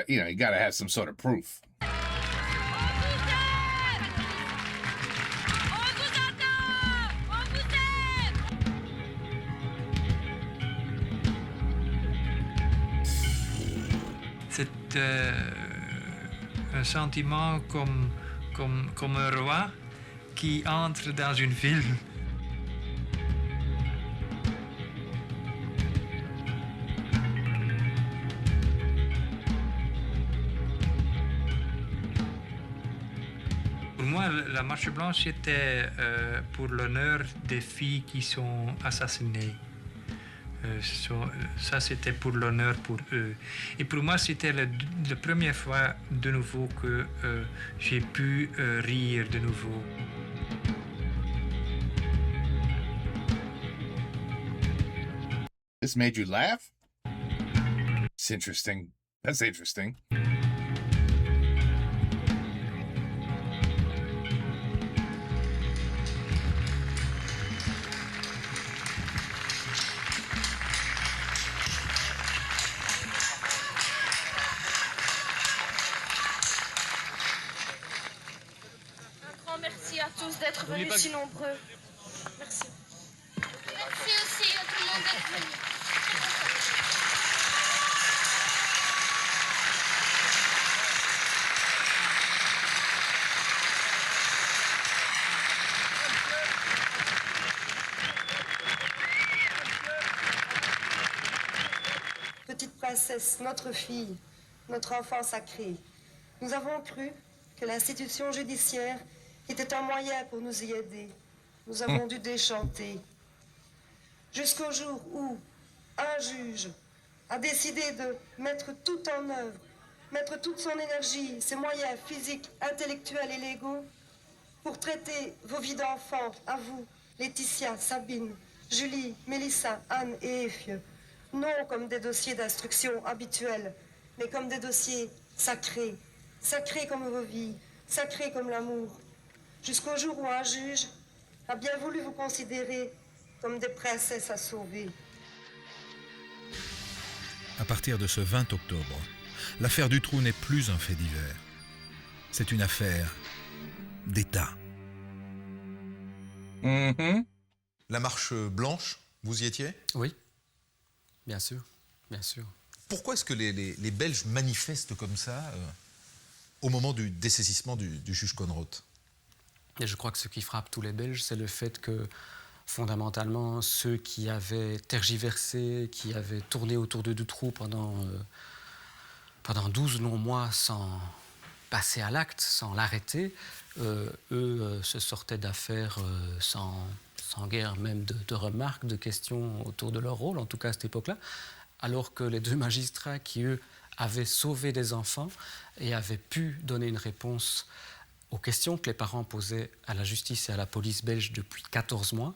You gotta have some sort of proof. C'est un sentiment comme un roi qui entre dans une ville. Pour moi, la marche blanche était pour l'honneur des filles qui sont assassinées. Ça, c'était pour l'honneur pour eux. Et pour moi, c'était la première fois de nouveau que j'ai pu rire de nouveau. This made you laugh? It's interesting. That's interesting. Merci à tous d'être venus si nombreux. Merci. Merci aussi à tout le monde d'être venu. Petite princesse, notre fille, notre enfant sacré, nous avons cru que l'institution judiciaire était un moyen pour nous y aider. Nous avons dû déchanter. Jusqu'au jour où un juge a décidé de mettre tout en œuvre, mettre toute son énergie, ses moyens physiques, intellectuels et légaux pour traiter vos vies d'enfants, à vous, Laetitia, Sabine, Julie, Mélissa, Anne et Efieux, non comme des dossiers d'instruction habituels, mais comme des dossiers sacrés, sacrés comme vos vies, sacrés comme l'amour, jusqu'au jour où un juge a bien voulu vous considérer comme des princesses à sauver. À partir de ce 20 octobre, l'affaire Dutroux n'est plus un fait divers. C'est une affaire d'État. Mm-hmm. La marche blanche, vous y étiez? Oui, bien sûr, bien sûr. Pourquoi est-ce que les Belges manifestent comme ça au moment du dessaisissement du juge Conrot? Et je crois que ce qui frappe tous les Belges, c'est le fait que, fondamentalement, ceux qui avaient tergiversé, qui avaient tourné autour de Dutroux pendant 12 longs mois sans passer à l'acte, sans l'arrêter, eux se sortaient d'affaires sans guère même de remarques, de questions autour de leur rôle, en tout cas à cette époque-là, alors que les deux magistrats qui, eux, avaient sauvé des enfants et avaient pu donner une réponse aux questions que les parents posaient à la justice et à la police belge depuis 14 mois,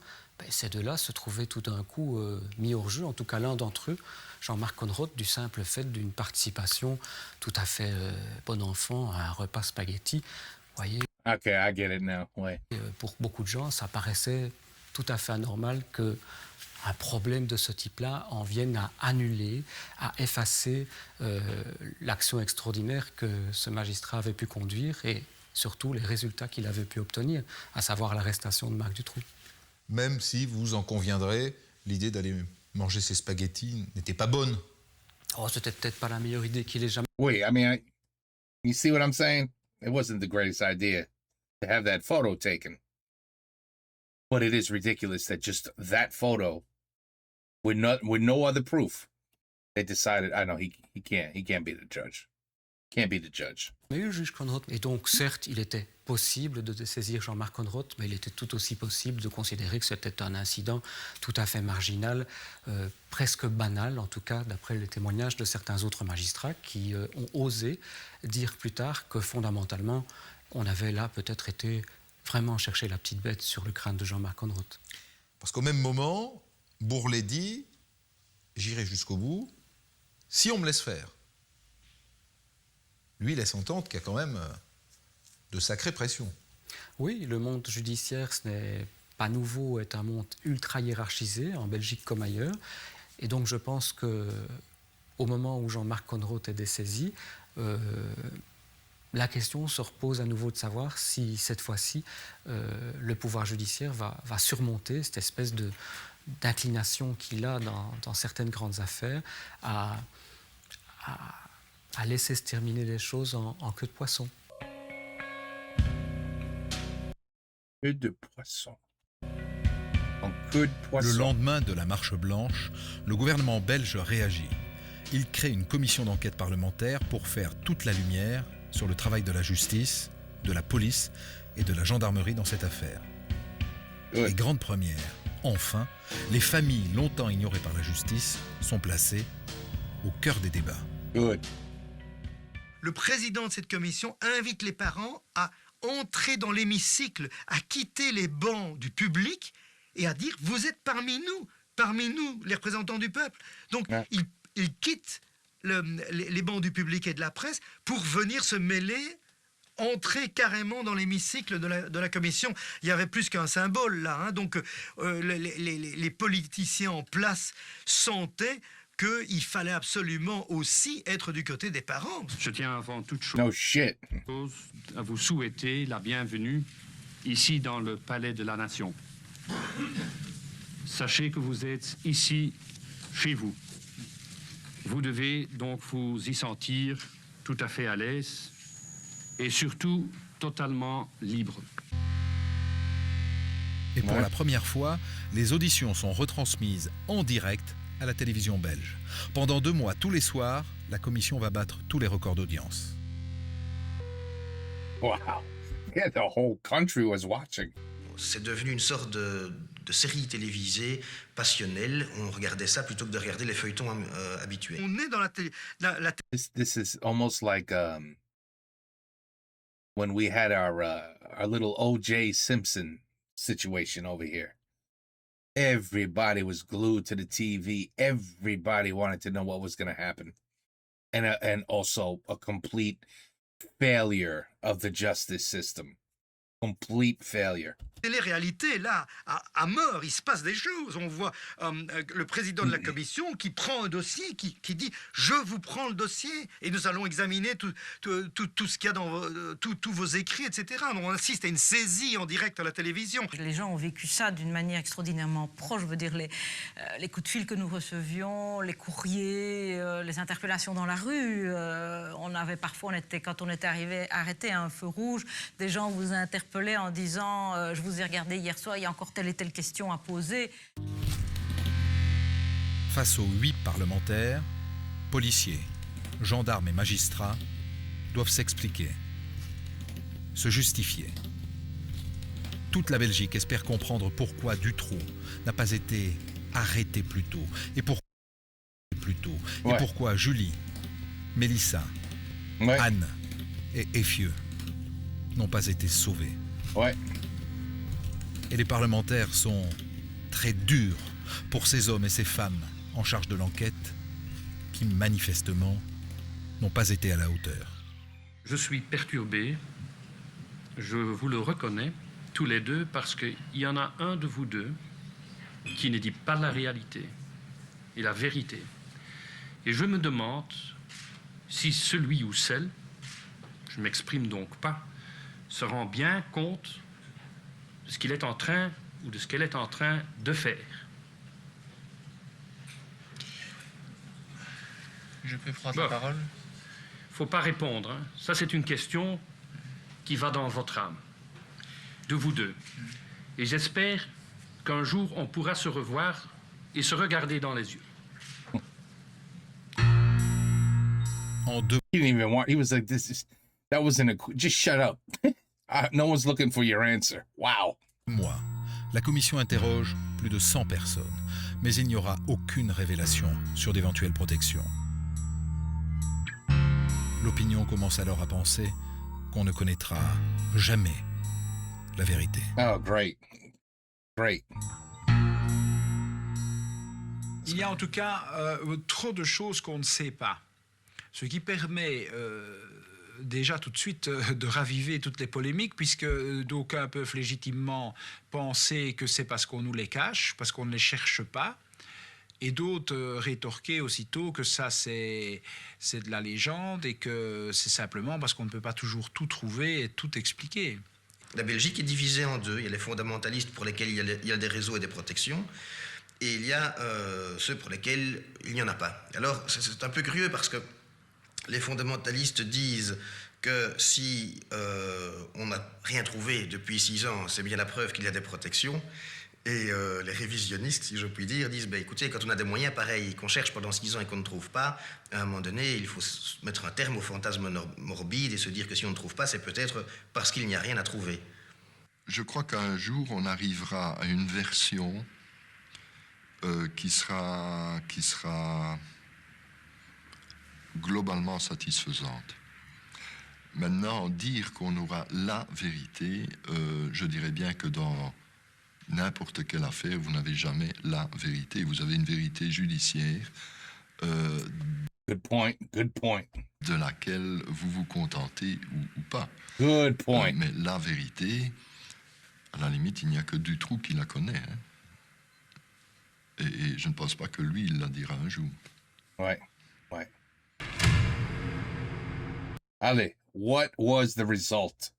ces deux-là se trouvaient tout d'un coup mis hors jeu, en tout cas l'un d'entre eux, Jean-Marc Conrot, du simple fait d'une participation tout à fait bon enfant à un repas spaghetti. Vous voyez, Okay, I get it now. Ouais. pour beaucoup de gens, ça paraissait tout à fait anormal qu'un problème de ce type-là en vienne à annuler, à effacer l'action extraordinaire que ce magistrat avait pu conduire et surtout les résultats qu'il avait pu obtenir, à savoir l'arrestation de Marc Dutroux. Même si, vous en conviendrez, l'idée d'aller manger ses spaghettis n'était pas bonne. Oh, c'était peut-être pas la meilleure idée qu'il ait jamais. Wait, I mean, you see what I'm saying? It wasn't the greatest idea to have that photo taken. But it is ridiculous that just that photo, with no other proof, they decided, I know, he can't be the judge. Can't be the judge. Mais le juge Conrot. Et donc, certes, il était possible de saisir Jean-Marc Conrot, mais il était tout aussi possible de considérer que c'était un incident tout à fait marginal, presque banal, en tout cas, d'après les témoignages de certains autres magistrats qui ont osé dire plus tard que, fondamentalement, on avait là peut-être été vraiment chercher la petite bête sur le crâne de Jean-Marc Conrot. Parce qu'au même moment, Bourlet dit « J'irai jusqu'au bout si on me laisse faire ». Lui laisse entendre qu'il y a quand même de sacrées pressions. Oui, le monde judiciaire, ce n'est pas nouveau, est un monde ultra hiérarchisé, en Belgique comme ailleurs. Et donc je pense que au moment où Jean-Marc Conneroth est dessaisi, la question se repose à nouveau de savoir si cette fois-ci le pouvoir judiciaire va surmonter cette espèce d'inclination qu'il a dans certaines grandes affaires à laisser se terminer les choses en queue de poisson. Queue de poisson. En queue de poisson. Le lendemain de la marche blanche, le gouvernement belge réagit. Il crée une commission d'enquête parlementaire pour faire toute la lumière sur le travail de la justice, de la police et de la gendarmerie dans cette affaire. Good. Et grande première, enfin, les familles longtemps ignorées par la justice sont placées au cœur des débats. Good. Le président de cette commission invite les parents à entrer dans l'hémicycle, à quitter les bancs du public et à dire « vous êtes parmi nous, les représentants du peuple ». Donc, Ouais. il quitte les bancs du public et de la presse pour venir se mêler, entrer carrément dans l'hémicycle de la commission. Il y avait plus qu'un symbole là, hein. Donc les politiciens en place sentaient qu'il fallait absolument aussi être du côté des parents. Je tiens avant toute No shit. chose à vous souhaiter la bienvenue ici dans le Palais de la Nation. Sachez que vous êtes ici chez vous. Vous devez donc vous y sentir tout à fait à l'aise et surtout totalement libre. Et pour Ouais. la première fois, les auditions sont retransmises en direct à la télévision belge. Pendant 2 mois, tous les soirs, la commission va battre tous les records d'audience. Wow. Yeah, the whole country was watching. C'est devenu une sorte de série télévisée passionnelle. On regardait ça plutôt que de regarder les feuilletons habituels. On est dans la This is almost like when we had our little O.J. Simpson situation over here. Everybody was glued to the TV. Everybody wanted to know what was going to happen, and also a complete failure of the justice system. Complete failure. télé-réalité, là, à mort, il se passe des choses. On voit le président de la commission qui prend un dossier, qui dit « Je vous prends le dossier et nous allons examiner tout ce qu'il y a dans tous vos écrits, etc. » On assiste à une saisie en direct à la télévision. Les gens ont vécu ça d'une manière extraordinairement proche. Je veux dire, les coups de fil que nous recevions, les courriers, les interpellations dans la rue. Quand on était arrêté à un feu rouge, des gens vous interpellaient en disant je vous ai regardé hier soir, il y a encore telle et telle question à poser. Face aux 8 parlementaires, policiers, gendarmes et magistrats doivent s'expliquer, se justifier. Toute la Belgique espère comprendre pourquoi Dutroux n'a pas été arrêté plus tôt et pourquoi Julie, Mélissa, Ouais. Anne et Effieux n'ont pas été sauvés. Ouais. Et les parlementaires sont très durs pour ces hommes et ces femmes en charge de l'enquête qui, manifestement, n'ont pas été à la hauteur. Je suis perturbé, je vous le reconnais, tous les deux, parce qu'il y en a un de vous deux qui ne dit pas la réalité et la vérité. Et je me demande si celui ou celle, je ne m'exprime donc pas, se rend bien compte de ce qu'il est en train ou de ce qu'elle est en train de faire. Je peux prendre la parole? Il ne faut pas répondre, hein. Ça, c'est une question qui va dans votre âme, de vous deux. Et j'espère qu'un jour, on pourra se revoir et se regarder dans les yeux. En 2 He didn't even want. He was like, that wasn't a. Just shut up. No one's looking for your answer. Wow. mois, la commission interroge plus de 100 personnes, mais il n'y aura aucune révélation sur d'éventuelles protections. L'opinion commence alors à penser qu'on ne connaîtra jamais la vérité. Oh, great. Great. Il y a en tout cas trop de choses qu'on ne sait pas. Ce qui permet déjà tout de suite de raviver toutes les polémiques, puisque d'aucuns peuvent légitimement penser que c'est parce qu'on nous les cache, parce qu'on ne les cherche pas. Et d'autres rétorquaient aussitôt que ça, c'est de la légende et que c'est simplement parce qu'on ne peut pas toujours tout trouver et tout expliquer. La Belgique est divisée en deux. Il y a les fondamentalistes pour lesquels il y a des réseaux et des protections, et il y a ceux pour lesquels il n'y en a pas. Alors, c'est un peu curieux parce que les fondamentalistes disent que si on n'a rien trouvé depuis 6 ans, c'est bien la preuve qu'il y a des protections. Et les révisionnistes, si je puis dire, disent écoutez, quand on a des moyens pareils qu'on cherche pendant 6 ans et qu'on ne trouve pas, à un moment donné, il faut mettre un terme au fantasme morbide et se dire que si on ne trouve pas, c'est peut-être parce qu'il n'y a rien à trouver. Je crois qu'un jour, on arrivera à une version qui sera globalement satisfaisante. Maintenant, dire qu'on aura la vérité, je dirais bien que dans n'importe quelle affaire, vous n'avez jamais la vérité. Vous avez une vérité judiciaire Good point. de laquelle vous vous contentez ou pas. Good point. Mais la vérité, à la limite, il n'y a que Dutroux qui la connaît. Hein. Et je ne pense pas que lui, il la dira un jour. Ouais. Allez, what was the result?